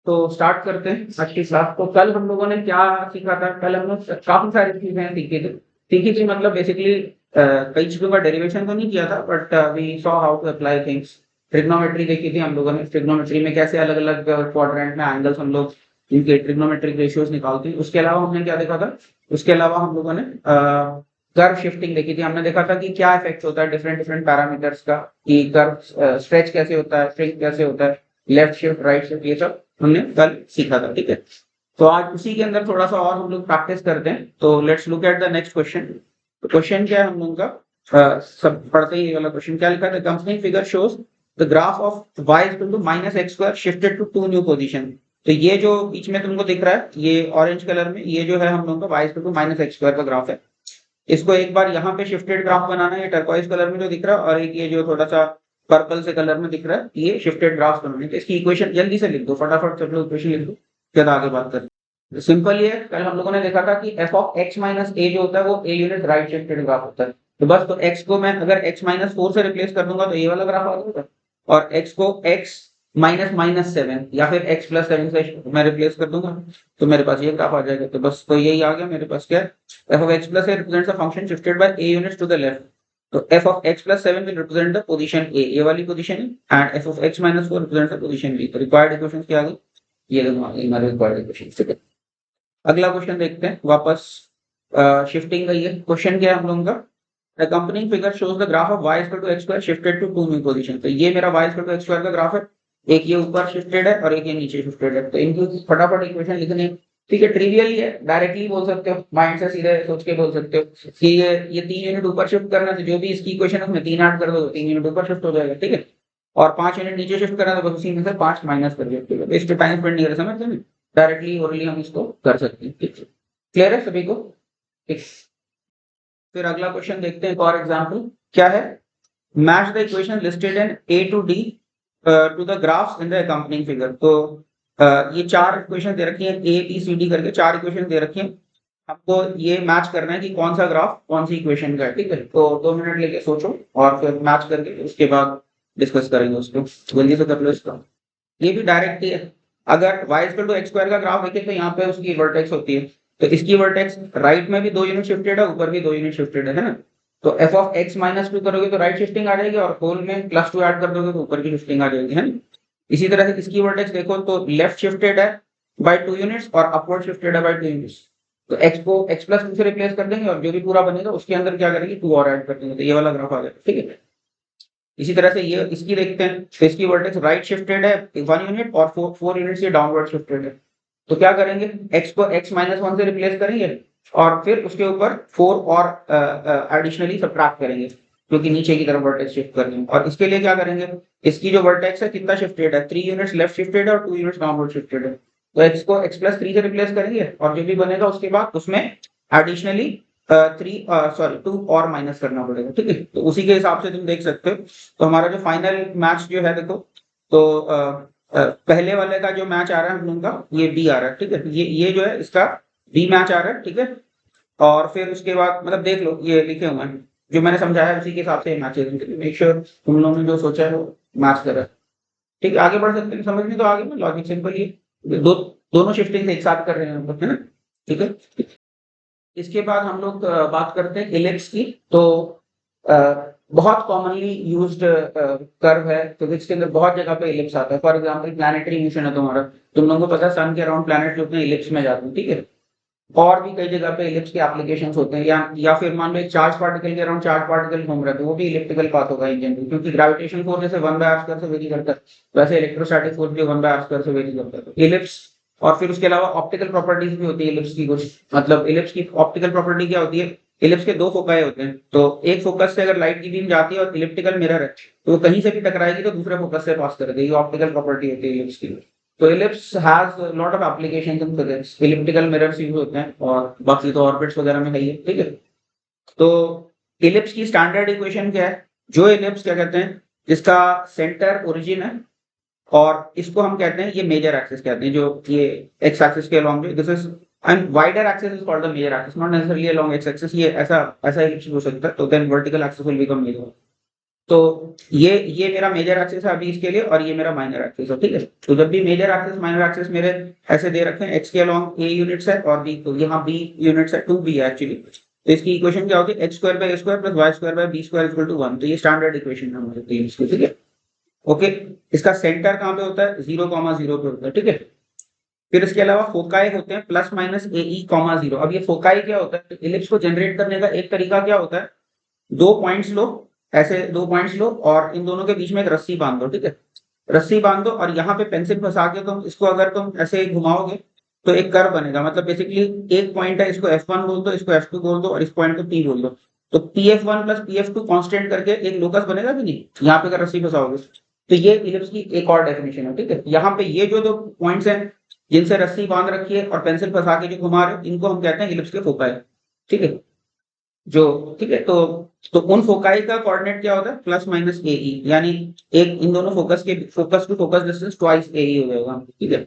तो स्टार्ट करते हैं आज की क्लास। तो कल हम लोगों ने क्या सीखा था? कल हम लोग काफी सारी चीजें सीखी थी मतलब बेसिकली कई चीजों का डेरिवेशन तो नहीं किया था, but we saw how to apply things. Trigonometry देखी थी हम लोगों ने। ट्रिग्नोमेट्री में कैसे अलग अलग क्वाड्रेंट में एंगल्स हम लोग इनके ट्रिग्नोमेट्रिक रेशियोज निकालते हैं। उसके अलावा हमने क्या देखा था? उसके अलावा हम लोगों ने कर्व शिफ्टिंग देखी थी। हमने देखा था कि क्या इफेक्ट होता है डिफरेंट डिफरेंट पैरामीटर्स का, कि कर्व स्ट्रेच कैसे होता है, श्रिंक कैसे होता है, लेफ्ट शिफ्ट राइट शिफ्ट, ये सब हमने कल सीखा था। ठीक है, तो आज उसी के अंदर थोड़ा सा और हम लोग प्रैक्टिस करते हैं। तो let's look at the next question. तो क्वेश्चन क्या है हम लोगों का? सब पढ़ते ही ये वाला क्वेश्चन क्या लिखा है? Company figure shows the graph of y equal to minus X square shifted to two new position. तो ये जो बीच में तुमको दिख रहा है ये ऑरेंज कलर में, ये जो है हम लोगों का y equal to minus X square का ग्राफ है। इसको एक बार यहाँ पे शिफ्टेड ग्राफ बनाना है, ये टर्कोइज कलर में जो दिख रहा है, और एक ये जो थोड़ा सा पर्पल से कलर में दिख रहा है, ये शिफ्टेड ग्राफ बनाने हैं। तो इसकी इक्वेशन जल्दी से लिख दो, फटाफट सब लोग इक्वेशन लिख दो, फिर आगे बात करते हैं। सिंपल ये है, कल हम लोगों ने देखा था कि एफ ऑफ एक्स माइनस ए जो होता है वो a unit right shifted graph होता है। तो बस तो एक्स को मैं अगर एक्स माइनस 4 से रिप्लेस कर दूंगा तो ये वाला ग्राफ आ जाएगा, और एक्स को एक्स माइनस माइनस 7 या फिर एक्स प्लस 7 से मैं रिप्लेस कर दूंगा तो मेरे पास ये ग्राफ आ जाएगा। तो बस तो यही आ गया मेरे पास। क्या f of x plus a represents a function shifted by a units to the left. तो f of x plus 7 will represent the position a, ये वाली पोजीशन है, and f of x minus 4 represents the position b. तो required equations क्या आ गई? ये देखो आ गई हमारे रिक्वायर्ड इक्वेशंस। ठीक है, अगला क्वेश्चन देखते हैं। वापस शिफ्टिंग का ये क्वेश्चन क्या है हम लोगों का? The accompanying figure shows the graph of y equal to x square shifted to two new position. तो ये मेरा y equal to x square का ग्राफ है, एक ये ऊपर शिफ्टेड है और एक ये नीचे शिफ्टेड है। तो इनकी फटाफट इक्वेशन लिखने। ठीक है, ट्रिवियल ही है, डायरेक्टली बोल सकते हो, माइंड से सीधे सोच के बोल सकते हो कि ये 3 यूनिट ऊपर शिफ्ट करना है, तो जो भी इसकी इक्वेशन है उसमें 3 ऐड कर दो तो 3 यूनिट ऊपर शिफ्ट हो जाएगा। ठीक है, और 5 यूनिट नीचे शिफ्ट करना है तो बस उसी में से 5 माइनस कर दो। ठीक है, इस पे टाइम स्पेंड नहीं कर समझते हैं, डायरेक्टली ओरली हम इसको कर सकते हैं। ठीक है, क्लियर है सभी को? ठीक, फिर अगला क्वेश्चन देखते हैं। एक और एग्जांपल क्या है? Match the equation listed in A to D to the graphs in the accompanying figure. तो ये 4 इक्वेशन दे रखी है, ए बी सी डी करके 4 इक्वेशन दे रखी है। हमको ये मैच करना है कि कौन सा ग्राफ कौन सी इक्वेशन का है। ठीक है, तो 2 मिनट लेके सोचो और फिर मैच करके उसके बाद डिस्कस करेंगे उसको। जल्दी से कर लो इसका। ये भी डायरेक्ट ही है। अगर y equal to X square का ग्राफ देखें तो यहाँ पे उसकी वर्टेक्स होती है, तो इसकी वर्टेक्स राइट में भी 2 यूनिट शिफ्टेड है, ऊपर भी 2 यूनिट शिफ्टेड है ना। तो f ऑफ x माइनस 2 करोगे तो राइट शिफ्टिंग आ जाएगी, और होल में प्लस 2 ऐड कर दोगे तो ऊपर की शिफ्टिंग आ जाएगी, है ना। इसी तरह से इसकी वर्टेक्स देखो तो लेफ्ट शिफ्टेड है बाय 2 यूनिट्स और अपवर्ड शिफ्टेड है बाय 2 यूनिट्स। तो x को x प्लस 2 से रिप्लेस कर देंगे और जो भी पूरा बनेगा उसके अंदर क्या करेंगे, 2 और ऐड कर देंगे, तो ये वाला ग्राफ आ जाएगा। ठीक है, इसी तरह से ये इसकी देखते हैं। तो इसकी वर्टेक्स राइट शिफ्टेड है 1 यूनिट और 4 यूनिट से डाउनवर्ड शिफ्टेड है। तो क्या करेंगे, x को x माइनस 1 से रिप्लेस करेंगे और फिर उसके ऊपर 4 और एडिशनली सब्ट्रैक्ट करेंगे क्योंकि नीचे की तरफ वर्टेक्स शिफ्ट कर देंगे। और इसके लिए क्या करेंगे, इसकी जो वर्टेक्स है कितना शिफ्टेड है, 3 यूनिट्स लेफ्ट शिफ्टेड है और 2 यूनिट्स डाउनवर्ड शिफ्टेड है। तो x को x प्लस 3 से रिप्लेस करेंगे और जो भी बनेगा उसके बाद उसमें एडिशनली 2 और माइनस करना पड़ेगा। ठीक है, तो उसी के हिसाब से तुम देख सकते हो। तो हमारा जो फाइनल मैच जो है देखो, तो पहले वाले का जो मैच आ रहा है हम लोगों का ये बी आ रहा है। ठीक है, ये जो है इसका बी मैच आ रहा है। ठीक है, और फिर उसके बाद मतलब देख लो ये लिखे हुए हैं जो मैंने समझाया उसी के हिसाब से मैच है। मेक श्योर तुम लोगों ने जो सोचा है वो मैच कर रहा है। ठीक है, आगे बढ़ सकते हैं, समझ में तो आगे में लॉजिक सिंपल ही है। दोनों शिफ्टिंग एक साथ कर रहे हैं हम लोग, है ना। ठीक है, इसके बाद हम लोग बात करते हैं इलिप्स की। तो बहुत कॉमनली यूज्ड कर्व है फिजिक्स के अंदर, बहुत जगह पे इलिप्स आता है। फॉर एग्जांपल प्लैनेटरी मोशन है तुम्हारा, तुम लोगों को पता है सन के अराउंड प्लैनेट जो होते हैं इलिप्स में जाते हैं। ठीक है, और भी कई जगह पे इलिप्स के एप्लीकेशंस होते हैं, या फिर मान लो एक चार्ज पार्टिकल के अराउंड चार्ज पार्टिकल घूम रहा है तो वो भी इलिप्टिकल पाथ होगा इन जनरल, क्योंकि ग्रेविटेशन फोर्स जैसे 1/r² से वेरी करता है वैसे इलेक्ट्रोस्टैटिक फोर्स भी 1/r² से वेरी करता है। तो इलिप्स, और फिर उसके अलावा ऑप्टिकल प्रॉपर्टीज भी होती है इलिप्स की कुछ। मतलब इलिप्स की ऑप्टिकल प्रॉपर्टी क्या होती है, इलिप्स के 2 फोकाई होते हैं, तो एक फोकस से अगर लाइट की बीम जाती है और इलिप्टिकल मिरर है तो वो कहीं से भी टकराएगी तो दूसरे फोकस से पास कर देगी। ऑप्टिकल प्रॉपर्टी होती है इलिप्स की। तो ellipse has lot of applications in physics. Elliptical mirrors use होते हैं और बाकी तो ऑर्बिट्स वगैरह में है ही है। ठीक है, तो इलिप्स की स्टैंडर्ड इक्वेशन क्या है? जो इलिप्स क्या कहते हैं, जिसका सेंटर ओरिजिन है और इसको हम कहते हैं, ये मेजर एक्सिस कहते हैं, जो ये एक्स एक्सिस के along this is and wider axis is called the major axis, not necessarily along X axis. ये ऐसा इलिप्स हो सकता है, तो then vertical axis will become major. तो ये मेरा मेजर एक्सिस है अभी इसके लिए, और ये मेरा माइनर एक्सिस है, ठीक है। तो जब भी मेजर एक्सिस माइनर एक्सिस मेरे ऐसे दे रखे हैं, एक्स के अलोंग ए यूनिट्स है और बी, तो यहाँ बी यूनिट्स है, 2b है एक्चुअली। तो इसकी इक्वेशन क्या होती है, X square by A square plus Y square by B square equal to 1। तो ये स्टैंडर्ड इक्वेशन है हमारे तीन इसकी, ठीक है। ओके, इसका सेंटर कहाँ पे होता है, 0,0 पे होता है, ठीक है। फिर इसके अलावा फोकाई होते हैं प्लस माइनस ए ई कॉमा 0। अब ये फोकाई क्या होता है, इलिप्स को जनरेट करने का एक तरीका क्या होता है, दो पॉइंट्स लो, ऐसे दो पॉइंट्स लो और इन दोनों के बीच में एक रस्सी बांध दो, ठीक है। रस्सी बांध दो और यहाँ पे पेंसिल फंसा के तुम इसको अगर तुम ऐसे घुमाओगे तो एक कर्व बनेगा। मतलब बेसिकली एक पॉइंट है, इसको F1 बोल दो, इसको F2 बोल दो और इस पॉइंट को P बोल दो। तो PF1 प्लस PF2 कांस्टेंट करके एक लोकस बनेगा कि नहीं, यहाँ पे अगर रस्सी फंसाओगे। तो ये इलिप्स की एक और डेफिनेशन है, ठीक है। यहाँ पे ये जो दो पॉइंट्स हैं जिनसे रस्सी बांध रखी है और पेंसिल फंसा के जो घुमा रहे हो, इनको हम कहते हैं इलिप्स के फोकाई, ठीक है। जो ठीक है, तो उन फोकाई का कोऑर्डिनेट क्या होता है, प्लस माइनस ए ई, यानी एक इन दोनों focus to focus distance twice A E हो जाएगा, ठीक है।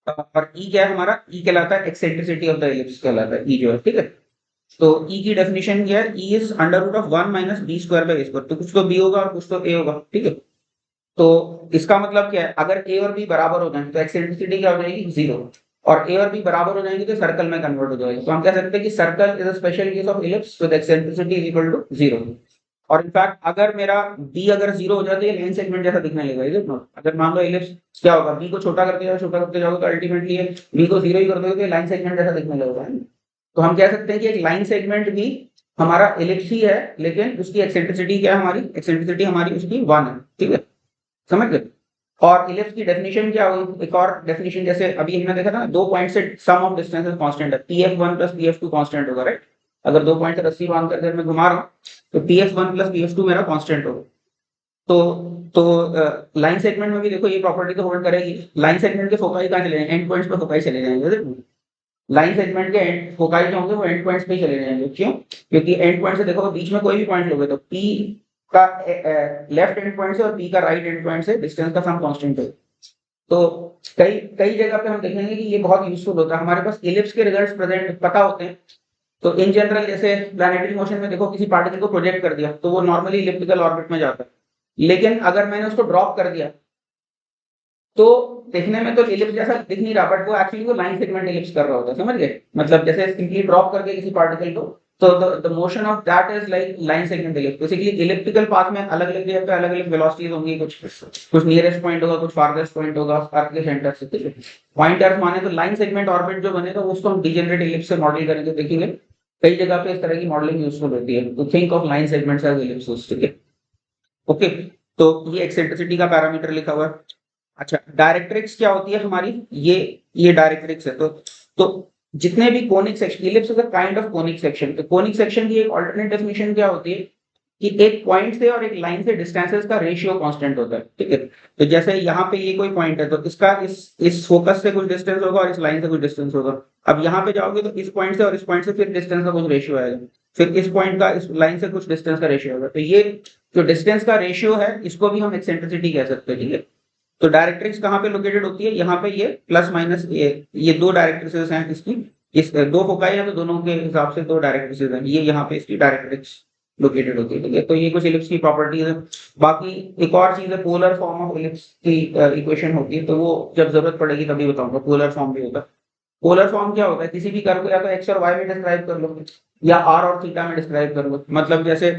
और ई क्या है हमारा, ई कहलाता है एक्सेंट्रिसिटी ऑफ द इलिप्स कहलाता है ई जो है, ठीक है। तो ई की डेफिनेशन क्या है, E is under root of 1 minus B square by A square. तो कुछ तो बी होगा और कुछ तो ए होगा, ठीक है। तो इसका मतलब क्या है, अगर ए और बी बराबर हो जाए तो एक्सेंट्रिसिटी क्या हो जाएगी, 0। और ए और बी बराबर हो जाएंगे तो सर्कल में कन्वर्ट हो जाएगी। तो हम कह सकते हैं कि circle is a special case of ellipse with eccentricity is equal to 0। और इनफैक्ट अगर मेरा बी अगर 0 हो जाता है, ये लाइन सेगमेंट जैसा दिखने लगेगा, इज इट नॉट। अगर मान लो इलिप्स क्या होगा, बी को छोटा करते जाओ छोटा करते जाओगे तो अल्टीमेटली ये बी को 0 ही कर दोगे तो ये लाइन सेगमेंट जैसा दिखने लगेगा, है ना? तो हम कह सकते हैं कि एक लाइन सेगमेंट भी हमारा इलिप्स ही है, लेकिन उसकी एक्सेंट्रिसिटी क्या है, हमारी एक्सेंट्रिसिटी हमारी उसकी 1 है, ठीक है, समझ गए। और इलिप्स की डेफिनेशन क्या होगी, एक और डेफिनेशन, जैसे अभी हमने देखा था ना, दो पॉइंट से सम ऑफ डिस्टेंसेस कांस्टेंट है, pf1 प्लस pf2 कांस्टेंट होगा, राइट। अगर दो पॉइंट से रस्सी बांध कर मैं घुमा रहा हूँ तो pf1 प्लस pf2 मेरा कांस्टेंट होगा। तो लाइन सेगमेंट में भी देखो ये प्रॉपर्टी तो होल्ड करेगी। लाइन सेगमेंट के फोकाई कहाँ चले जाएंगे, एंड पॉइंट्स पे फोकाई चले जाएंगे। लाइन सेगमेंट के एंड फोकाई जो होंगे वो एंड पॉइंट्स पे ही चले जाएंगे। क्यों, क्योंकि एंड पॉइंट से देखो बीच में कोई भी पॉइंट लोगे तो P का लेफ्ट एंड पॉइंट से और P का राइट एंड पॉइंट से डिस्टेंस का सम कांस्टेंट है। तो कई कई जगह पे हम देखेंगे कि ये बहुत यूजफुल होता है, हमारे पास इलिप्स के रिजल्ट्स प्रेजेंट पता होते हैं। तो इन जनरल जैसे प्लैनेटरी मोशन में देखो किसी पार्टिकल को प्रोजेक्ट कर दिया तो वो नॉर्मली इलिप्टिकल ऑर्बिट में जाता है। लेकिन अगर मैंने उसको ड्रॉप कर दिया तो देखने में तो इलिप्स जैसा दिख नहीं रहा, बट वो एक्चुअली वो लाइन सेगमेंट इलिप्स कर रहा होता है, समझ गए। मतलब जैसे सिंपली ड्रॉप करके किसी पार्टिकल को, तो the motion of that is like line segment ellipse. Basically elliptical path में अलग अलग जगह पे अलग अलग वेलोसिटीज होंगी, कुछ नियरेस्ट पॉइंट होगा, कुछ फारदेस्ट पॉइंट होगा अर्थ के सेंटर से, ठीक है। पॉइंट अर्थ माने तो लाइन सेगमेंट ऑर्बिट जो बनेगा उसको हम डिजेनरेट इलिप्स से मॉडल करेंगे, देखेंगे कई जगह पे इस तरह की मॉडलिंग यूजफुल होती है। तो think of line segments as ellipses, ठीक है। ओके, तो ये एक्सेंट्रिसिटी का पैरामीटर लिखा हुआ है। अच्छा, डायरेक्ट्रिक्स क्या होती है हमारी, ये डायरेक्ट्रिक्स है। तो जितने भी conic section, ellipse is a kind of conic section. तो कोनिक सेक्शन की एक अल्टरनेट डेफिनेशन क्या होती है कि एक पॉइंट से और एक लाइन से डिस्टेंसेस का रेशियो कांस्टेंट होता है, ठीक है। तो जैसे यहाँ पे ये कोई पॉइंट है तो इसका इस फोकस से कुछ डिस्टेंस होगा और इस लाइन से कुछ डिस्टेंस होगा। अब यहाँ पे जाओगे तो इस पॉइंट से और इस पॉइंट से फिर डिस्टेंस का कुछ रेशियो आएगा, फिर इस पॉइंट का इस लाइन से कुछ डिस्टेंस का रेशियो होगा। तो ये जो डिस्टेंस का रेशियो है इसको भी हम एक्सेंट्रिसिटी कह सकते हैं, ठीक है। तो डायरेक्ट्रिक्स कहाँ पे लोकेटेड होती है, यहाँ पे ये प्लस माइनस ये दो डायरेक्ट्रिक्स हैं इसकी, इस दो फोकाई है तो दोनों के हिसाब से दो डायरेक्ट्रिक्स हैं, ये यहाँ पे इसकी डायरेक्ट्रिक्स लोकेटेड होती है, ठीक है। तो ये कुछ इलिप्स की प्रॉपर्टीज है। बाकी एक और चीज है, पोलर फॉर्म ऑफ इलिप्स की इक्वेशन होती है, तो वो जब जरूरत पड़ेगी तभी बताऊंगा। पोलर फॉर्म भी होता है। पोलर फॉर्म क्या होता है, किसी भी कर्व को या तो एक्स और वाई में डिस्क्राइब कर लो या आर और थीटा में डिस्क्राइब कर लो। मतलब जैसे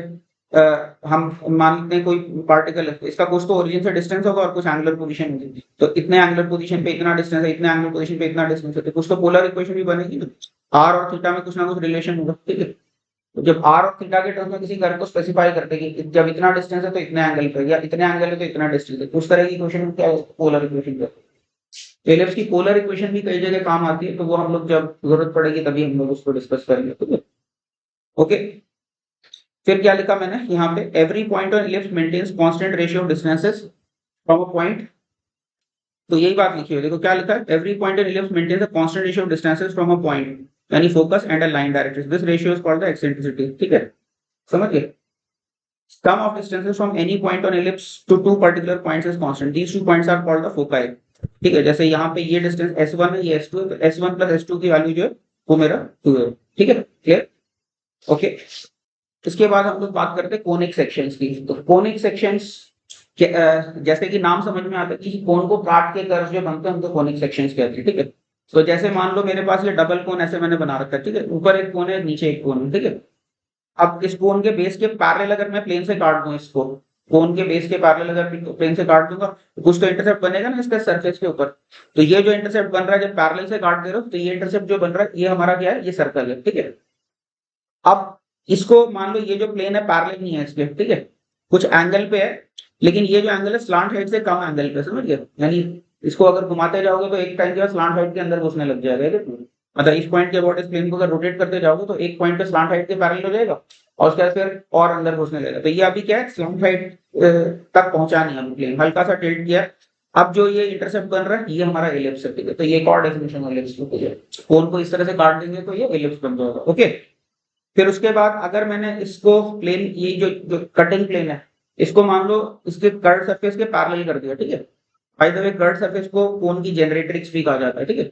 हम मान लेते हैं कोई पार्टिकल है, इसका कुछ तो ओरिजिन से डिस्टेंस होगा और कुछ एंगुलर पोजीशन होगी। तो इतने एंगुलर पोजीशन पे इतना डिस्टेंस है, इतने एंगुलर पोजीशन पे इतना डिस्टेंस है, तो कुछ तो पोलर इक्वेशन भी बनेगी ना। आर और थीटा में कुछ ना कुछ रिलेशन होगा, ठीक है। तो जब आर और थीटा के टर्म्स में किसी कर्व को स्पेसिफाई करते हैं कि जब इतना डिस्टेंस है तो इतने एंगल पे, या इतने एंगल है तो इतना डिस्टेंस है, उस तरह की इक्वेशन क्या है, पोलर इक्वेशन कहते हैं। तो इलिप्स की पोलर इक्वेशन भी कई जगह काम आती है, तो वो हम लोग जब जरूरत पड़ेगी तभी हम लोग उसको डिस्कस करेंगे, ठीक है। ओके, फिर क्या लिखा मैंने यहाँ पे, every point on ellipse maintains constant ratio of distances from a point. तो यही बात लिखी है, देखो क्या लिखा है, every point on ellipse maintains a constant ratio of distances from a point, यानी focus and a line directrix. This ratio is called the eccentricity, ठीक है, समझ गए। Sum of distances from any point on ellipse to two particular points is constant. These two points are called the foci. ठीक है, जैसे यहाँ पे ये डिस्टेंस S1 है, ये S2 है, तो S1 प्लस S2 की वैल्यू जो है वो मेरा 2 है, ठीक है, क्लियर। ओके, इसके बाद हम लोग बात करते हैं कोनिक सेक्शंस की। तो कोनिक सेक्शंस जैसे कि नाम समझ में आता है कि कोन को काट के कर्व जो बनते हैं उनको कोनिक सेक्शंस कहते हैं, ठीक है। तो जैसे मान लो मेरे पास ये डबल कोन ऐसे मैंने बना रखा है, ठीक है, ऊपर एक कोन है नीचे एक कोन है, ठीक है। अब इस कोन के बेस के पैरेलल अगर मैं प्लेन से काट दूं इसको, कोन के बेस के पैरेलल अगर प्लेन से काट दूंगा तो कुछ तो इंटरसेप्ट बनेगा ना इसका सरफेस के ऊपर। तो ये जो इंटरसेप्ट बन रहा है जब पैरेलल से काट दे रहे हो तो ये इंटरसेप्ट जो बन रहा है ये हमारा क्या है, ये सर्कल है, ठीक है। अब इसको मान लो ये जो प्लेन है पैरेलल नहीं है इसके, ठीक है, कुछ एंगल पे है, लेकिन ये जो एंगल है स्लांट हेड से कम एंगल पे, समझ गए। यानी इसको अगर घुमाते जाओगे तो एक टाइम के बाद स्लांट हेड के अंदर घुसने लग जाएगा, ठीक है? मतलब इस पॉइंट के अबाउट इस प्लेन को अगर रोटेट करते जाओगे तो एक पॉइंट पे स्लांट हेड के पैरेलल हो जाएगा और उसके बाद फिर और अंदर घुसने लगेगा। तो ये अभी क्या है, स्लांट हेड तक पहुंचा नहीं अभी प्लेन, हल्का सा टिल्ट किया। अब जो ये इंटरसेप्ट बन रहा है ये हमारा एलिप्स है, ठीक है। तो ये एक और डेफिनेशन है एलिप्स की, कोन को इस तरह से काट देंगे तो ये एलिप्स बन जाएगा, ओके। फिर उसके बाद अगर मैंने इसको प्लेन, ये जो कटिंग प्लेन है, इसको मान लो इसके कर्व सरफेस के पैरेलल कर दिया, ठीक है। By the way curve surface को कोन की जेनरेट्रिक्स भी कहा जाता है, ठीक है।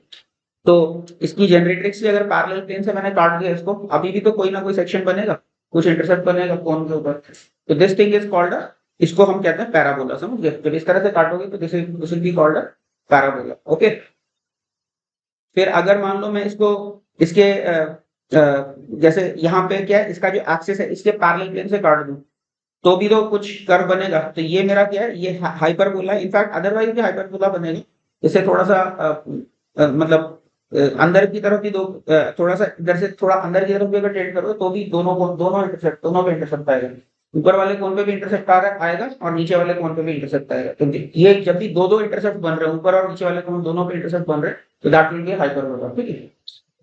तो इसकी जेनरेट्रिक्स से अगर पैरेलल प्लेन से मैंने काट दिया इसको, अभी भी तो कोई ना कोई सेक्शन बनेगा, कुछ इंटरसेप्ट बनेगा कोन के ऊपर। तो दिस थिंग इज कॉल्ड, इसको हम कहते हैं पैराबोला, समझ गए। जब इस तरह से काटोगे तो this will be called parabola, okay. फिर अगर मान लो मैं इसको इसके जैसे यहाँ पे क्या है, इसका जो एक्सिस है इसके पैरेलल प्लेन से काट दूं तो भी तो कुछ कर्व बनेगा। तो ये मेरा क्या है, ये हाइपरबोला है। इनफैक्ट अदरवाइज भी हाइपरबोला बनेगा। इसे थोड़ा सा मतलब अंदर की तरफ भी दो, थोड़ा सा इधर से थोड़ा अंदर की तरफ भी अगर टेंड करोगे तो भी दोनों पे इंटरसेप्ट आएगा। ऊपर वाले कोन पे भी इंटरसेप्ट आ रहा आएगा और नीचे वाले कोन पे भी इंटरसेप्ट आएगा। तो ये जब भी दो इंटरसेप्ट बन रहे हैं, ऊपर और नीचे वाले कोन दोनों पे इंटरसेप्ट बन रहे हैं, तो दैट विल बी हाइपरबोला, ठीक है।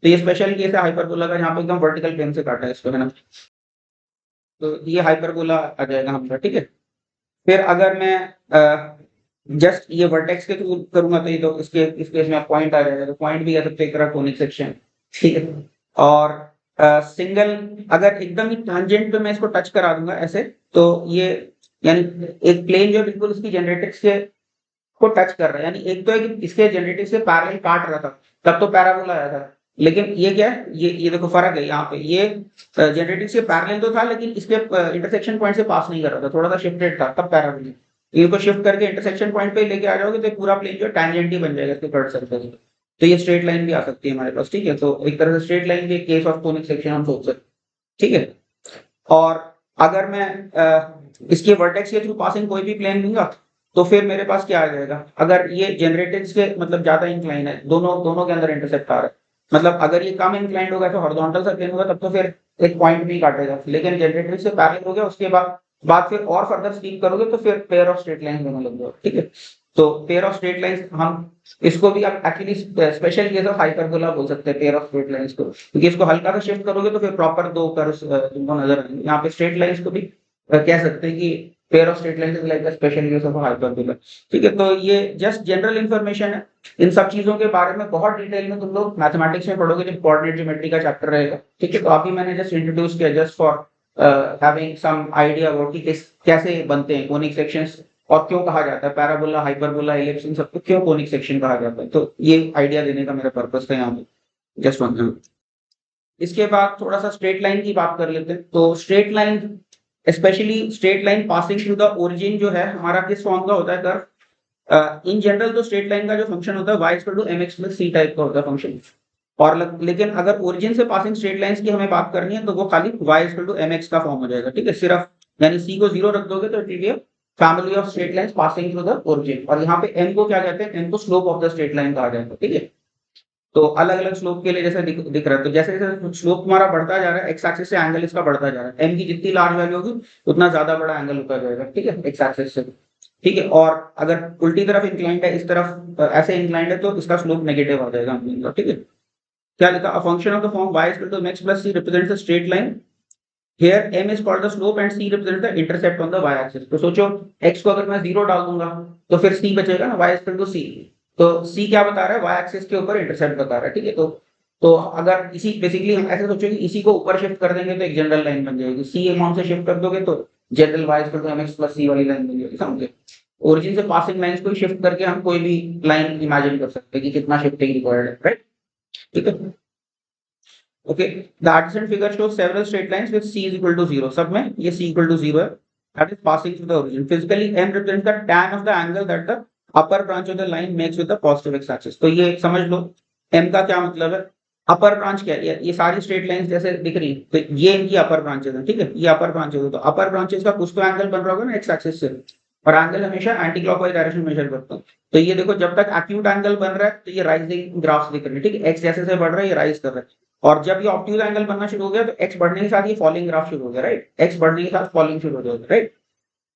तो ये स्पेशल केस है हाइपरबोला का, यहाँ पे एकदम वर्टिकल प्लेन से काटा है इसको, है ना। तो ये हाइपरबोला आ जाएगा हमारा, ठीक है। फिर अगर मैं जस्ट ये वर्टेक्स के थ्रू करूंगा तो ये तो इसके इस केस में पॉइंट आ जाएगा। तो पॉइंट भी कह सकते हैं एक तरह कोनिक सेक्शन, ठीक है। और सिंगल अगर एकदम ही टैंजेंट पे मैं इसको टच करा दूंगा ऐसे, तो ये यानी एक प्लेन जो बिल्कुल इसकी जेनरेट्रिक्स के को टच कर रहा है, यानी एक तो है कि इसके जेनरेट्रिक्स से पैरेलल काट रहा था तब तो पैराबोला आया था। लेकिन ये क्या है, ये देखो फर्क है यहाँ पे, ये जेनरेट्रिक्स के पैरेलल तो था लेकिन इसके इंटरसेक्शन पॉइंट से पास नहीं कर रहा था, थोड़ा सा शिफ्टेड था, तब पैराबोला। इनको शिफ्ट करके इंटरसेक्शन पॉइंट पे लेके आ जाओगे तो पूरा प्लेन जो टैंजेंट ही बन जाएगा इसके कर्व सरफेस पे। तो ये स्ट्रेट लाइन भी आ सकती है हमारे पास, ठीक है। तो एक तरह से स्ट्रेट लाइन के केस ऑफ कोनिक सेक्शन हम सोच सकते, ठीक है। और अगर मैं इसके वर्टेक्स के थ्रू पासिंग कोई भी प्लेन लूंगा तो फिर मेरे पास क्या आ जाएगा, अगर ये जेनरेटेड के मतलब ज्यादा इंक्लाइन है, दोनों के अंदर इंटरसेप्ट आ रहा है, मतलब अगर ये कम इंक्लाइंड होगा तो हॉरिजॉन्टल सा प्लेन होगा तब तो फिर एक पॉइंट भी काटेगा। लेकिन जेनरेटेड से पैरेलल हो गया उसके बाद फिर और फर्दर स्वीप करोगे तो फिर पेयर ऑफ स्ट्रेट लाइन बनने लग जाएगा, ठीक है। तो पेयर ऑफ स्ट्रेट लाइंस हम इसको भी आप actually special case of hyperbola बोल सकते हैं, पेयर ऑफ स्ट्रेट लाइंस को, क्योंकि इसको हल्का सा शिफ्ट करोगे तो फिर प्रॉपर दो कर्व्स तुमको नजर आएंगे। यहाँ पे स्ट्रेट लाइंस को भी कह सकते हैं कि pair of straight lines is like the special case of hyperbola, ठीक है। तो ये जस्ट जनरल इंफॉर्मेशन है। इन सब चीजों के बारे में बहुत डिटेल में तुम लोग मैथमेटिक्स में पढ़ोगे जब कोऑर्डिनेट ज्योमेट्री का चैप्टर रहेगा, ठीक है। तो अभी मैंने जस्ट इंट्रोड्यूस किया just for having some idea about कि कैसे बनते हैं कोनिक सेक्शंस और क्यों कहा जाता है पैराबोला, हाइपरबोला, एलिप्स, इन सबको क्यों कोनिक सेक्शन कहा जाता है। तो ये आइडिया देने का मेरा पर्पस था यहाँ पे, जस्ट वन। इसके बाद थोड़ा सा स्ट्रेट लाइन की बात कर लेते हैं। तो straight line, specially straight line passing through the origin जो है हमारा किस फॉर्म का होता है कर्व। इन जनरल तो स्ट्रेट लाइन का जो फंक्शन होता है y equal to mx plus c type का होता है फंक्शन। और लेकिन अगर ओरिजिन से पासिंग स्ट्रेट लाइंस की हमें बात करनी है तो वो खाली y इक्वल टू mx का फॉर्म हो जाएगा, ठीक है, सिर्फ। यानी c को 0 रख दोगे तो it will be family of straight lines passing through the origin. और यहाँ पे m को क्या कहते हैं, m को slope of the straight line कहा जाएगा, ठीक है। तो अलग अलग स्लोप के लिए जैसे दिख रहा है, तो जैसे जैसे स्लोप हमारा बढ़ता जा रहा है एक्स एक्सिस से एंगल इसका बढ़ता जा रहा है, m की जितनी लार्ज वैल्यू होगी उतना ज्यादा बड़ा एंगल होता जाएगा, ठीक है, एक्स एक्सिस से, ठीक है। और अगर उल्टी तरफ इंक्लाइंड है, इस तरफ ऐसे इंक्लाइंड है तो इसका स्लोप नेगेटिव आ जाएगा, ठीक है। क्या लिखा, a function of the form y equal to mx plus c represents a straight line, here m is called the slope and c represents the intercept on the y axis. तो सोचो x को अगर मैं 0 डाल दूंगा तो फिर c बचेगा ना, y इक्वल टू c। तो c क्या बता रहा है, y एक्सिस के ऊपर इंटरसेप्ट बता रहा है, ठीक है। तो अगर इसी बेसिकली हम ऐसे सोचो कि इसी को ऊपर शिफ्ट कर देंगे तो एक जनरल लाइन बन जाएगी, c अमाउंट से शिफ्ट कर दोगे तो general y equal to mx plus c वाली लाइन बन जाएगी, समझे। ओरिजिन से पासिंग लाइंस को शिफ्ट करके हम कोई भी लाइन इमेजिन कर सकते हैं कि कितना शिफ्टिंग रिक्वायर्ड है, राइट, ठीक है। Okay, the adjacent figure shows several straight lines with c is equal to 0, सब में ये c इक्वल टू 0 है, that is passing through the origin. Physically m represents the tan of the angle that the upper branch of the line makes with the positive x axis. तो ये समझ लो m का क्या मतलब है, अपर branch क्या है, ये सारी स्ट्रेट लाइंस जैसे दिख रही है तो ये इनकी अपर ब्रांचेस हैं, ठीक है, ये अपर ब्रांचेस है, तो अपर ब्रांचेस का कुछ तो एंगल बन रहा होगा ना x एक्सिस से, और एंगल हमेशा एंटी क्लॉकवाइज डायरेक्शन में मेजर करता हूँ। तो ये देखो जब तक एक्यूट एंगल बन रहा है तो ये राइजिंग ग्राफ्स दिख रहे हैं, ठीक है, एक्स जैसे से बढ़ रहा है ये राइज कर रहा है, और जब ये ऑब्ट्यूज एंगल बनना शुरू हो गया तो एक्स बढ़ने के साथ ये फॉलिंग ग्राफ शुरू हो गया, राइट, एक्स बढ़ने के साथ फॉलिंग शुरू हो गया, राइट।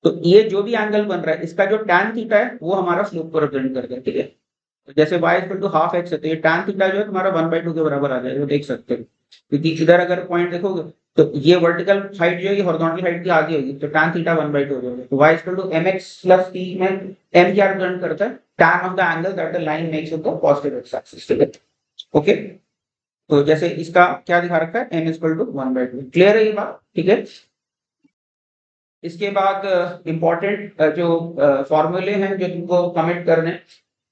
तो ये जो भी एंगल बन रहा है इसका जो tan थीटा है वो हमारा स्लोप को रिप्रेजेंट करता है, ठीक है। तो जैसे y equal to half X है तो ये tan थीटा जो है तुम्हारा 1/2 के बराबर आ जाएगा, देख सकते हो, क्योंकि इधर अगर पॉइंट देखोगे तो ये वर्टिकल हाइट जो है ये हॉरिजॉन्टल हाइट की आधी होगी, तो tan थीटा 1/2 हो जाएगा। तो y equal to mx plus t में m क्या रिप्रेजेंट करता है, tan of the angle that the line makes with the positive X axis, ठीक है। ओके, तो जैसे इसका क्या दिखा रखा है m इक्वल टू 1/2, क्लियर है ये बात, ठीक है। इसके बाद इंपॉर्टेंट जो फॉर्मूले हैं जो तुमको कमिट करने,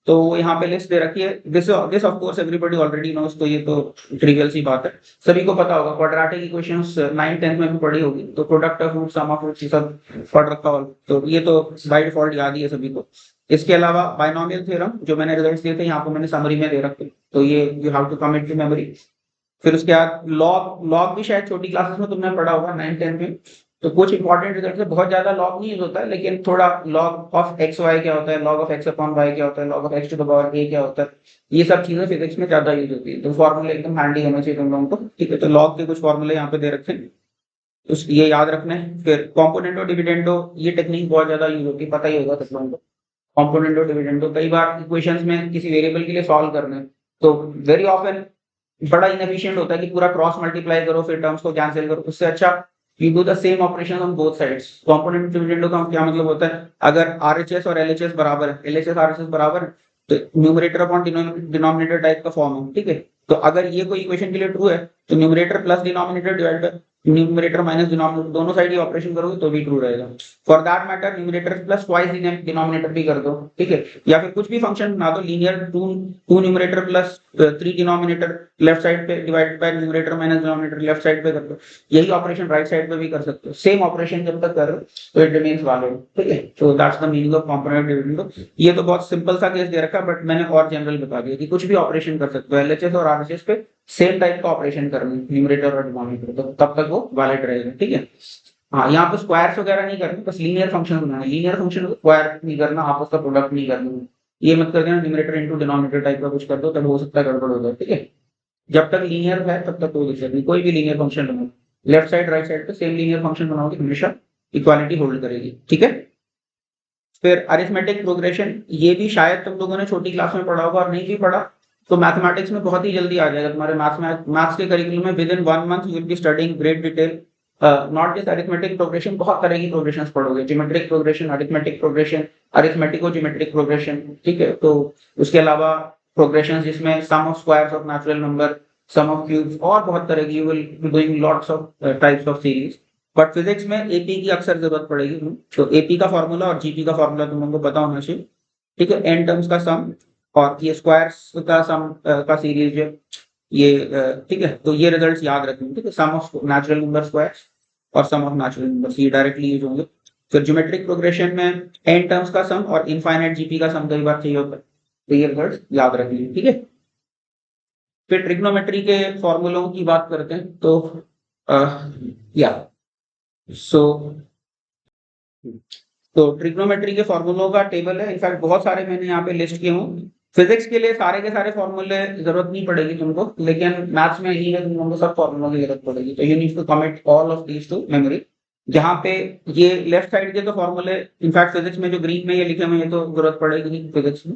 तो यहाँ पे लिस्ट दे रखी है, this this of course everybody already knows, तो ये तो ट्रिवियल सी बात है, सभी को पता होगा, क्वाड्रेटिक इक्वेशंस 9th 10th में भी पढ़ी होगी, तो product of root, sum of roots ये सब पढ़ रखा होगा, तो ये तो बाय डिफॉल्ट याद ही है सभी को। इसके अलावा बायनोमियल थ्योरम जो मैंने रिजल्ट्स दिए थे यहाँ पे मैंने समरी में दे रखे, तो ये you have to commit to memory. फिर उसके बाद लॉग, लॉग भी शायद छोटी क्लासेस में तुमने पढ़ा होगा 9th 10th में, तो कुछ इंपॉर्टेंट रिजल्ट है, बहुत ज्यादा लॉग नहीं यूज होता है, लेकिन थोड़ा लॉग ऑफ एक्स वाई क्या होता है, log of X upon Y क्या होता है, log of X to the power A क्या होता है, ये सब चीजें फिजिक्स में ज्यादा यूज होती है, तो फॉर्मूले एकदम हैंडी होना चाहिए तुम लोगों को, ठीक है। तो लॉग के कुछ फॉर्मूले यहाँ पे दे रखे हैं, तो ये याद रखना है। फिर कॉम्पोनेंटो डिविडेंडो, ये टेक्निक बहुत ज्यादा यूज होती है, पता ही होगा सब लोगों को। कॉम्पोनेंटो डिविडेंडो कई बार इक्वेशंस में किसी वेरिएबल के लिए सॉल्व करना है तो वेरी ऑफन बड़ा इनएफिशिएंट होता है कि पूरा क्रॉस मल्टीप्लाई करो फिर टर्म्स को कैंसिल करो, उससे अच्छा you do the same operation on both sides. Component dividendo का क्या मतलब होता है, अगर आरएचएस और एलएचएस बराबर है, एलएचएस आरएचएस बराबर है, तो न्यूमरेटर अपॉन डिनोमिनेटर टाइप का फॉर्म है, ठीक है। तो अगर ये कोई इक्वेशन के लिए ट्रू है तो numerator plus denominator divide by numerator minus denominator, दोनों साइड ये ऑपरेशन करोगे तो भी ट्रू रहेगा। For that matter numerator plus twice denominator भी कर दो, ठीक है, या फिर कुछ भी फंक्शन बना दो, linear to numerator plus 3 denominator left side पे divide by numerator minus denominator left side पे कर दो, यही ऑपरेशन राइट साइड पे भी कर सकते हो, सेम ऑपरेशन जब तक करो तो इट रिमेंस वैलिड, ठीक है। तो that's the meaning of component dividend. ये तो बहुत सिंपल सा केस दे रखा है, बट मैंने और जनरल बता दिया कि कुछ भी ऑपरेशन कर सकते हो एलएचएस और आरएचएस पे, सेम टाइप का ऑपरेशन करना है न्यूमरेटर और डिनोमिनेटर, तो तब तक वो वैलिड रहेगा, ठीक है। हाँ, यहाँ पे स्क्वायर्स वगैरह नहीं करना, बस लीनियर फंक्शन बनाना है, लीनियर फंक्शन को स्क्वायर नहीं करना, आपस का प्रोडक्ट नहीं करना, ये मत कर देना न्यूमरेटर इनटू डिनोमिनेटर टाइप का कुछ कर दो, तब हो सकता है गड़बड़ हो जाए, ठीक है। जब तक लीनियर है तब तक कोई दिक्कत नहीं, कोई भी लीनियर फंक्शन बनाओ, लेफ्ट साइड राइट साइड पे सेम लीनियर फंक्शन बनाओगे हमेशा इक्वालिटी होल्ड करेगी, ठीक है। फिर अरिथमेटिक प्रोग्रेशन, ये भी शायद तुम लोगों ने छोटी क्लास में पढ़ा होगा, और नहीं भी पढ़ा तो मैथमेटिक्स में बहुत ही जल्दी आ जाएगा तुम्हारे मैथ्स के करिकुलम में, within 1 month you will be studying great detail not just arithmetic progression, बहुत तरह की प्रोग्रेशंस पढ़ोगे, geometric progression, arithmetic progression, arithmetico geometric progression, ठीक है। तो उसके अलावा प्रोग्रेशन जिसमें sum of squares of natural number, sum of cubes, और बहुत तरह की, you will be doing lots of types of series. But physics में एपी की अक्सर जरूरत पड़ेगी, तो एपी का फॉर्मूला और जीपी का फॉर्मूला तुम लोगों को पता होना चाहिए, ठीक है। एन टर्म्स का सम और ये स्क्वायर्स का सम का सीरीज है ये, ठीक है। तो ये रिजल्ट्स याद रखेंगे, ठीक है, सम ऑफ नेचुरल नंबर स्क्वायर्स और सम ऑफ नेचुरल नंबर्स, ये डायरेक्टली यूज होंगे। फिर ज्योमेट्रिक प्रोग्रेशन में एन टर्म्स का सम और इनफाइनाइट जीपी का सम कई बार चाहिए होता है, तो ये रिजल्ट्स याद रखेंगे, ठीक है। फिर ट्रिग्नोमेट्री के फॉर्मूलों की बात करते हैं, तो या सो तो ट्रिग्नोमेट्री के फॉर्मूलों का टेबल है, इनफैक्ट बहुत सारे मैंने यहाँ पे लिस्ट किए हूँ। फिजिक्स के लिए सारे के सारे फॉर्मूले जरूरत नहीं पड़ेगी तुमको, लेकिन मैथ्स में ही तुम लोगों को सब फॉर्मूलों की जरूरत पड़ेगी, तो you need to commit all of these to memory. जहाँ पे ये लेफ्ट साइड के तो फॉर्मूले, इनफैक्ट फिजिक्स में जो ग्रीन में ये लिखे हुए हैं तो जरूरत पड़ेगी नहीं फिजिक्स में,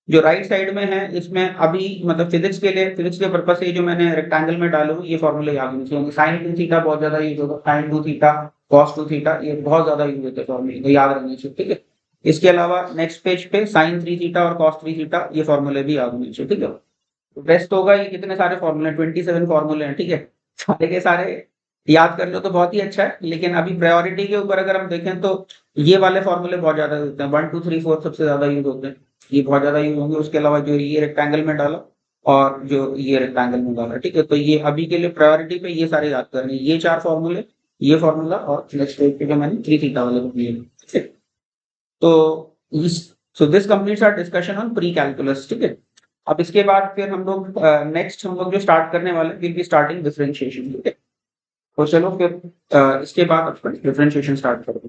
जो राइट साइड में है इसमें अभी मतलब फिजिक्स के लिए, फिजिक्स के पर्पस से जो मैंने रेक्टेंगल में डाले हुए ये फॉर्मूले याद होने चाहिए। साइन 2 थीटा बहुत ज्यादा यूज होगा, साइन 2 थीटा, कॉस 2 थीटा, ये बहुत ज्यादा यूज होते हैं फॉर्मूले, तो याद रखने चाहिए, ठीक है। इसके अलावा नेक्स्ट पेज पे साइन 3 थीटा और कॉस 3 थीटा, ये फॉर्मूले भी याद होने चाहिए, ठीक है। बेस्ट होगा ये कितने सारे फॉर्मूले, 27 फॉर्मूले हैं, ठीक है, सारे के सारे याद कर लो तो बहुत ही अच्छा है, लेकिन अभी प्रायोरिटी के ऊपर अगर हम देखें तो ये वाले फॉर्मूले बहुत ज्यादा होते हैं, 1 2 3 4 सबसे ज्यादा यूज होते हैं, ये बहुत ज्यादा यूज होंगे। उसके अलावा जो ये रेक्टेंगल में डाला और जो ये रेक्टेंगल में वाला, ठीक है। तो ये अभी के लिए प्रायोरिटी पे ये सारे याद करने, ये 4 फॉर्मूले, ये फॉर्मूला और नेक्स्ट पेज पे जो मैंने 3 थीटा वाले को लिए, ठीक है। तो इस so this completes our discussion on precalculus, ठीक है। अब इसके बाद फिर हम लोग नेक्स्ट हम लोग जो स्टार्ट करने वाले विल बी स्टार्टिंग डिफरेंशिएशन, ठीक है। तो चलो फिर इसके बाद अपन डिफरेंशिएशन स्टार्ट करेंगे।